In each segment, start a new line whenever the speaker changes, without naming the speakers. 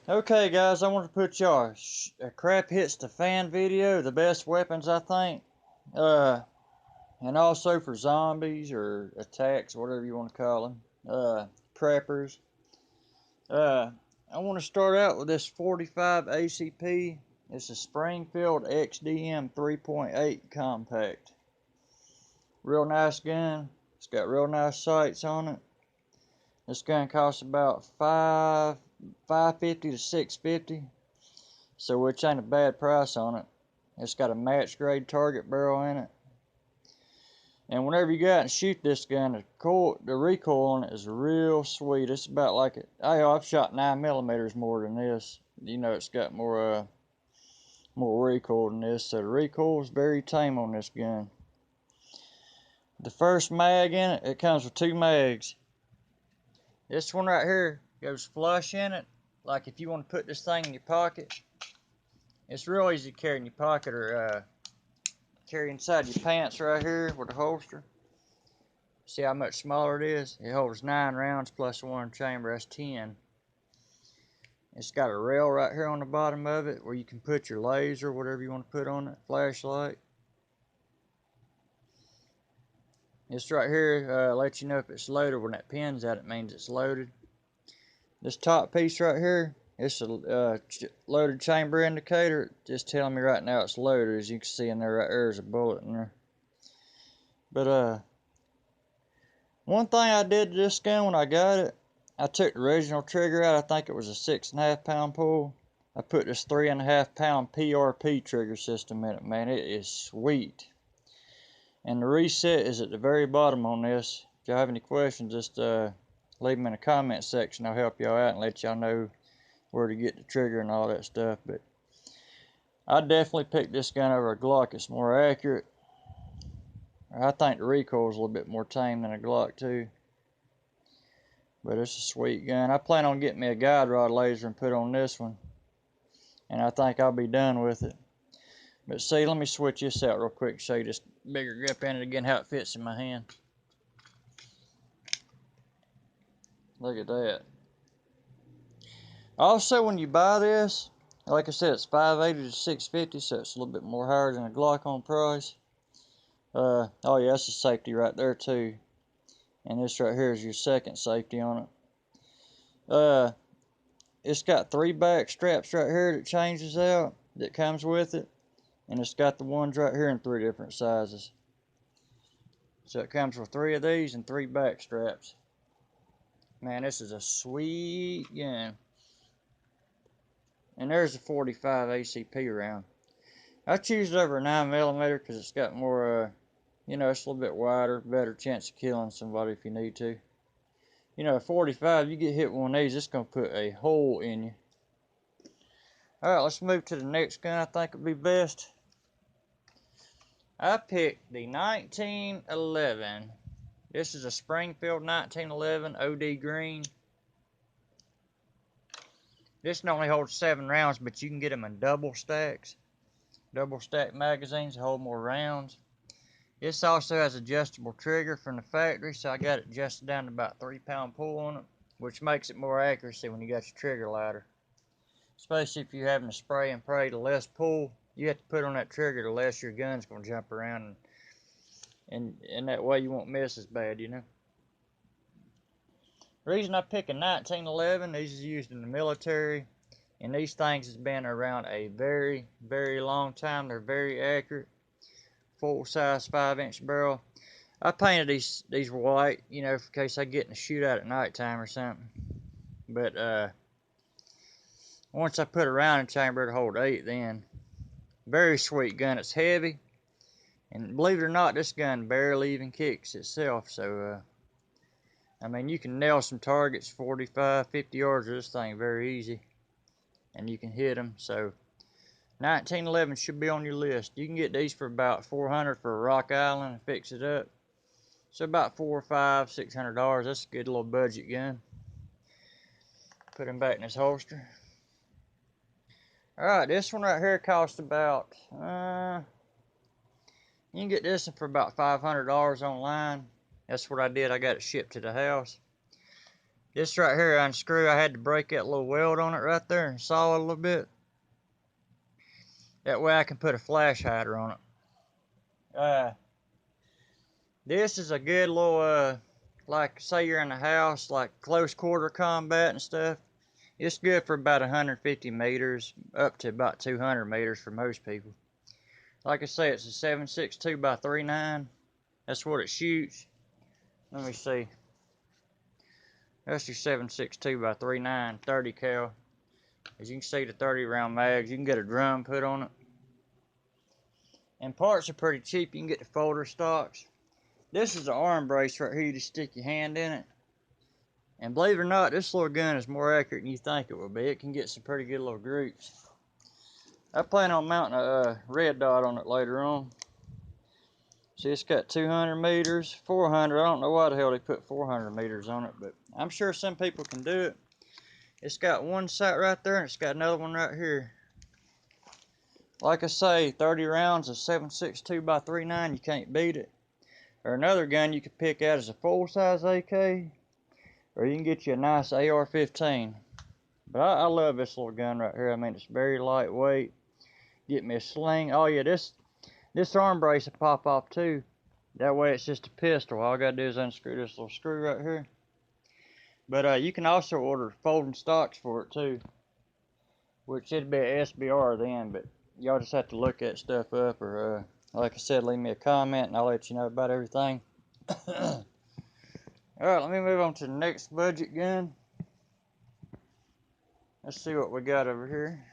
Okay, guys, I want to put y'all a crap hits the fan video, the best weapons I think, and also for zombies or attacks, whatever you want to call them, preppers. Uh, I want to start out with this 45 ACP. It's a Springfield XDM 3.8 compact. Real nice gun. It's got real nice sights on it. This gun costs about $550 to $650, so which ain't a bad price on it. It's got a match grade target barrel in it. And whenever you go out and shoot this gun, the recoil on it is real sweet. It's about like it. I've shot 9mm more than this. You know, it's got more recoil than this, so the recoil is very tame on this gun. The first mag in it, it comes with 2 mags. This one right here goes flush in it. Like if you want to put this thing in your pocket, it's real easy to carry in your pocket or carry inside your pants right here with a holster. See how much smaller it is? It holds 9 rounds plus 1 chamber, that's 10. It's got a rail right here on the bottom of it where you can put your laser, whatever you want to put on it, flashlight. This right here lets you know if it's loaded. When that pin's out, it means it's loaded. This top piece right here, it's a loaded chamber indicator. Just telling me right now it's loaded. As you can see in there, right there's a bullet in there. But one thing I did to this gun when I got it, I took the original trigger out. I think it was a 6.5 pound pull. I put this 3.5 pound PRP trigger system in it. Man, it is sweet. And the reset is at the very bottom on this. If y'all have any questions, just leave them in the comment section. I'll help y'all out and let y'all know where to get the trigger and all that stuff. But I definitely picked this gun over a Glock. It's more accurate. I think the recoil is a little bit more tame than a Glock too. But it's a sweet gun. I plan on getting me a guide rod laser and put on this one. And I think I'll be done with it. But see, let me switch this out real quick, show you this bigger grip in it again, how it fits in my hand. Look at that. Also, when you buy this, like I said, it's $580 to $650, so it's a little bit more higher than a Glock on price. Oh yeah, that's a safety right there too. And this right here is your second safety on it. It's got 3 back straps right here that changes out, that comes with it. And it's got the ones right here in 3 different sizes. So it comes with 3 of these and 3 back straps. Man, this is a sweet gun. And there's a 45 ACP round. I choose it over a 9mm because it's got more, you know, it's a little bit wider, better chance of killing somebody if you need to. You know, a 45, you get hit with one of these, it's going to put a hole in you. Alright, let's move to the next gun I think would be best. I picked the 1911. This is a Springfield 1911 OD green. This only holds 7 rounds, but you can get them in double stacks. Double stack magazines hold more rounds. This also has adjustable trigger from the factory, so I got it adjusted down to about 3 pound pull on it, which makes it more accuracy when you got your trigger lighter. Especially if you're having to spray and pray, the less pull you have to put on that trigger, the less your gun's going to jump around, and that way you won't miss as bad, you know. The reason I pick a 1911, these is used in the military, and these things has been around a very, very long time. They're very accurate. Full-size 5-inch barrel. I painted these white, you know, in case I get in a shootout at nighttime or something. But once I put a round chamber, it'll hold 8 then. Very sweet gun. It's heavy, and believe it or not, this gun barely even kicks itself. So, I mean, you can nail some targets 45, 50 yards of this thing very easy, and you can hit them. So, 1911 should be on your list. You can get these for about $400 for a Rock Island and fix it up. So about $400, $500, $600. That's a good little budget gun. Put him back in his holster. Alright, this one right here costs about, you can get this one for about $500 online. That's what I did. I got it shipped to the house. This right here, I unscrew. I had to break that little weld on it right there and saw it a little bit. That way I can put a flash hider on it. This is a good little, like say you're in a house, like close quarter combat and stuff. It's good for about 150 meters, up to about 200 meters for most people. Like I say, it's a 7.62 by 3.9. That's what it shoots. Let me see. That's your 7.62 by 3.9, 30 cal. As you can see, the 30 round mags, you can get a drum put on it. And parts are pretty cheap. You can get the folder stocks. This is an arm brace right here. You just stick your hand in it. And believe it or not, this little gun is more accurate than you think it will be. It can get some pretty good little groups. I plan on mounting a red dot on it later on. See, it's got 200 meters, 400. I don't know why the hell they put 400 meters on it, but I'm sure some people can do it. It's got one sight right there, and it's got another one right here. Like I say, 30 rounds of 7.62 by 3.9, you can't beat it. Or another gun you could pick out is a full-size AK, or you can get you a nice AR-15. But I love this little gun right here. I mean, it's very lightweight. Get me a sling. Oh yeah, this arm brace will pop off too. That way it's just a pistol. All I gotta do is unscrew this little screw right here. But you can also order folding stocks for it too, which it'd be a SBR then, but y'all just have to look that stuff up, or like I said, leave me a comment and I'll let you know about everything. Alright, let me move on to the next budget gun. Let's see what we got over here.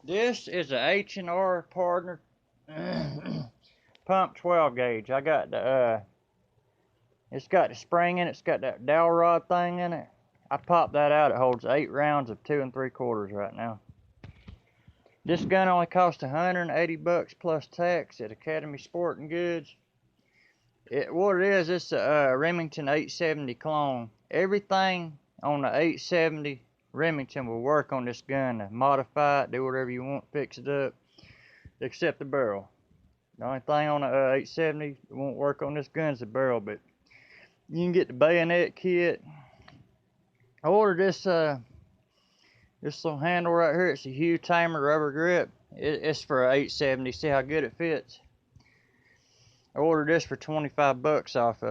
This is a H&R Partner pump 12 gauge. I got the it's got the spring in it. It's got that dowel rod thing in it. I popped that out. It holds 8 rounds of 2 3/4 right now. This gun only cost $180 plus tax at Academy Sporting Goods. What it is, it's a Remington 870 clone. Everything on the 870 Remington will work on this gun. Modify it, do whatever you want, fix it up, except the barrel. The only thing on the 870 that won't work on this gun is the barrel, but you can get the bayonet kit. I ordered this little handle right here. It's a Hugh Tamer rubber grip. It's for 870. See how good it fits? I ordered this for 25 bucks off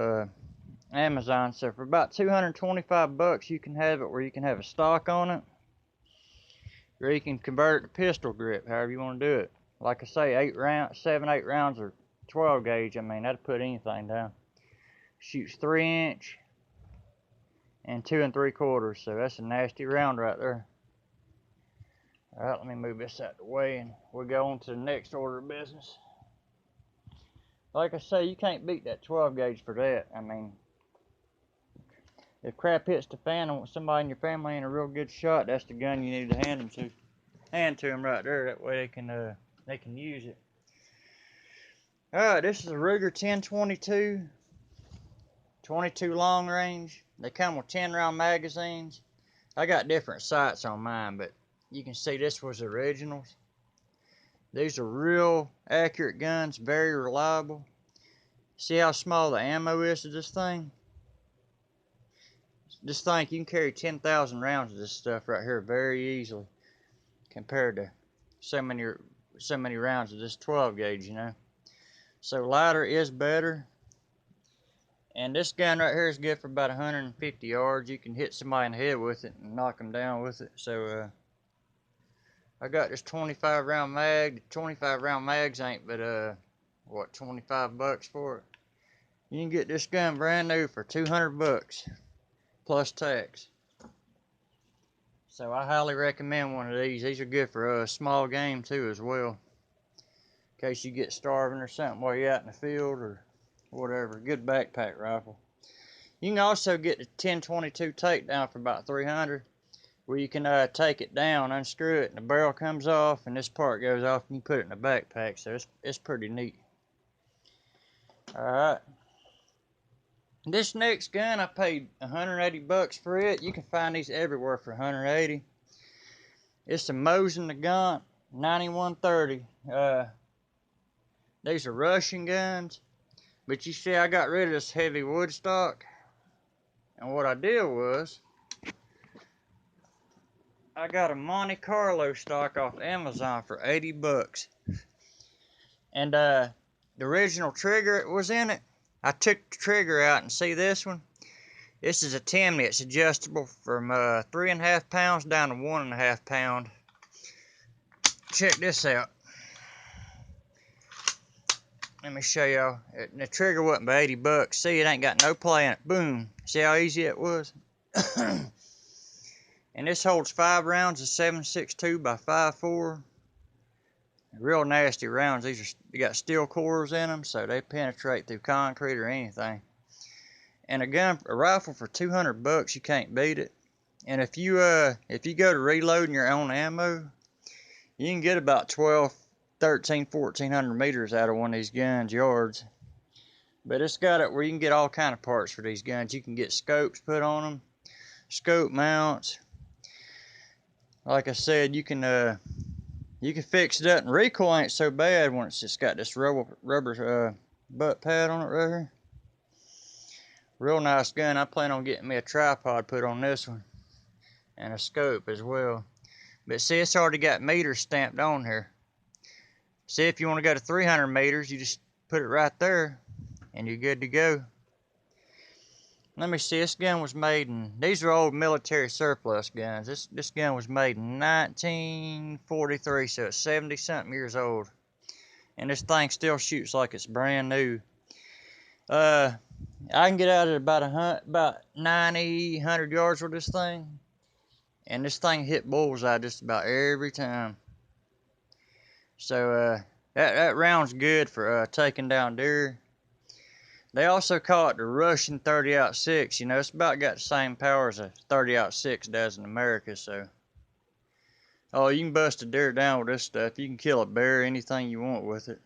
Amazon. So for about 225 bucks, you can have it where you can have a stock on it, or you can convert it to pistol grip, however you want to do it. Like I say, 7, 8 rounds or 12 gauge. I mean, that'll put anything down. Shoots 3-inch and 2 3/4. So that's a nasty round right there. All right, let me move this out of the way and we'll go on to the next order of business. Like I say, you can't beat that 12 gauge for that. I mean, if crap hits the fan and somebody in your family ain't a real good shot, that's the gun you need to hand to them right there. That way they can use it. All right, this is a Ruger 1022, 22 long range. They come with 10 round magazines. I got different sights on mine, but you can see this was originals. These are real accurate guns, very reliable. See how small the ammo is to this thing? Just think, you can carry 10,000 rounds of this stuff right here very easily, compared to so many rounds of this 12 gauge, you know. So lighter is better. And this gun right here is good for about 150 yards. You can hit somebody in the head with it and knock them down with it. So I got this 25 round mag. The 25 round mags ain't but what, 25 bucks for it. You can get this gun brand new for 200 bucks plus tax. So I highly recommend one of these. These are good for a small game too as well, in case you get starving or something while you're out in the field or whatever. Good backpack rifle. You can also get the 1022 takedown for about 300, where you can take it down, unscrew it, and the barrel comes off, and this part goes off, and you put it in a backpack. So it's pretty neat. All right. This next gun, I paid 180 bucks for it. You can find these everywhere for 180. It's a Mosin Nagant 9130. These are Russian guns. But you see, I got rid of this heavy wood stock. And what I did was, I got a Monte Carlo stock off Amazon for 80 bucks. And the original trigger was in it. I took the trigger out, and see this one? This is a Timney. It's adjustable from 3.5 pounds down to 1.5 pound. Check this out. Let me show y'all. The trigger wasn't but 80 bucks. See, it ain't got no play in it. Boom. See how easy it was? And this holds 5 rounds of 7.62 by 5.4. Real nasty rounds. They got steel cores in them, so they penetrate through concrete or anything. And a rifle for 200 bucks, you can't beat it. And if you go to reloading your own ammo, you can get about 1,400 meters out of one of these guns, yards. But it's got it where you can get all kind of parts for these guns. You can get scopes put on them, scope mounts. Like I said, you can fix it up, and recoil ain't so bad when it's just got this rubber butt pad on it right here. Real nice gun. I plan on getting me a tripod put on this one, and a scope as well. But see, it's already got meters stamped on here. See, if you want to go to 300 meters, you just put it right there, and you're good to go. Let me see, this gun was made in, these are old military surplus guns. This gun was made in 1943, so it's 70-something years old. And this thing still shoots like it's brand new. I can get out at about 90, 100 yards with this thing. And this thing hit bullseye just about every time. So that round's good for taking down deer. They also call it the Russian 30-06. You know, it's about got the same power as a 30-06 does in America, so. Oh, you can bust a deer down with this stuff. You can kill a bear, anything you want with it.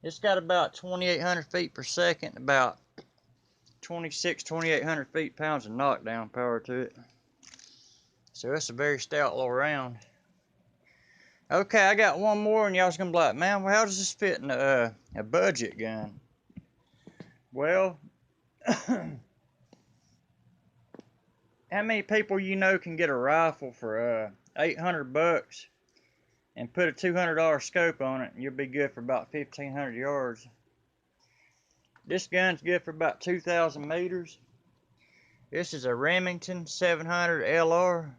It's got about 2,800 feet per second, about 2,800 pounds of knockdown power to it. So it's a very stout little round. Okay, I got one more, and y'all's gonna be like, man, well, how does this fit in a budget gun? Well, how many people you know can get a rifle for 800 bucks and put a $200 scope on it, and you'll be good for about 1,500 yards? This gun's good for about 2,000 meters. This is a Remington 700 LR.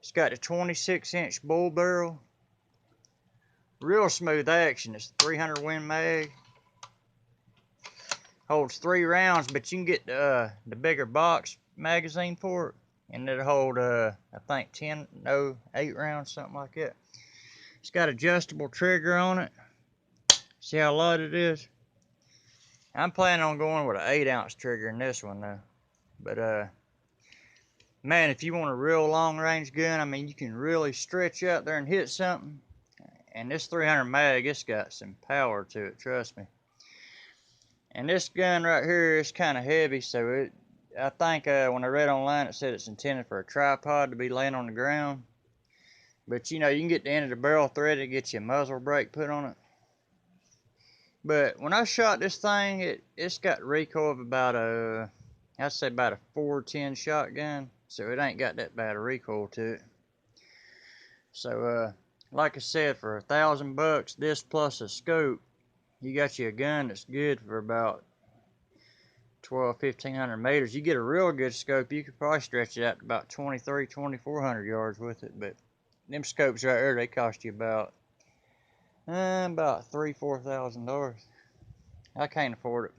It's got a 26-inch bull barrel. Real smooth action. It's a 300 Win mag. Holds 3 rounds, but you can get the bigger box magazine for it. And it'll hold, I think, 8 rounds, something like that. It's got adjustable trigger on it. See how light it is? I'm planning on going with an 8-ounce trigger in this one, though. But, man, if you want a real long-range gun, I mean, you can really stretch out there and hit something. And this 300 mag, it's got some power to it, trust me. And this gun right here is kind of heavy, so I think when I read online, it said it's intended for a tripod to be laying on the ground. But, you know, you can get the end of the barrel threaded and get you a muzzle brake put on it. But when I shot this thing, it's got recoil of about I'd say about a 410 shotgun. So it ain't got that bad a recoil to it. So, like I said, for $1,000, this plus a scope, you got you a gun that's good for about 1,500 meters. You get a real good scope, you could probably stretch it out to about 2,400 yards with it. But them scopes right there, they cost you about $4,000. I can't afford it.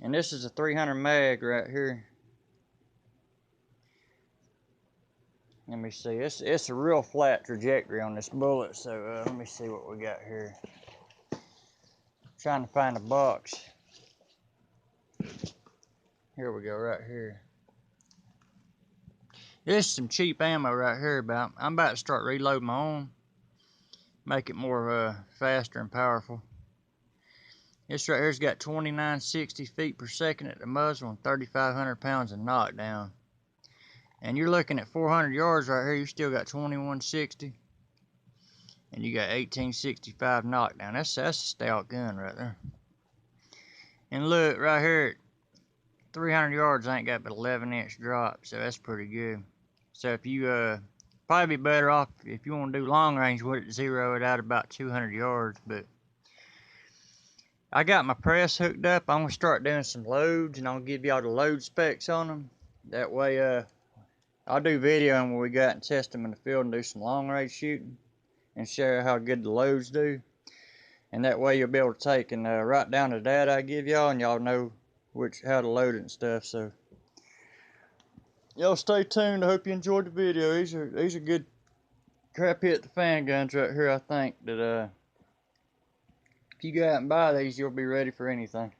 And this is a 300 mag right here. Let me see. It's a real flat trajectory on this bullet. So let me see what we got here. Trying to find a box. Here we go, right here. This is some cheap ammo right here. I'm about to start reloading my own. Make it more faster and powerful. This right here's got 2,960 feet per second at the muzzle and 3,500 pounds of knockdown. And you're looking at 400 yards right here, you still got 2,160. And you got 1865 knockdown. That's a stout gun right there. And look, right here, 300 yards ain't got but 11-inch drop, so that's pretty good. So if you probably be better off if you want to do long range with it, zero it out about 200 yards. But I got my press hooked up. I'm gonna start doing some loads, and I'll give y'all the load specs on them. That way, I'll do video when we go out and test them in the field and do some long range shooting and show how good the loads do. And that way you'll be able to take and write down the data I give y'all, and y'all know how to load it and stuff. So y'all stay tuned. I hope you enjoyed the video. These are good crap hit the fan guns right here. I think that if you go out and buy these, you'll be ready for anything.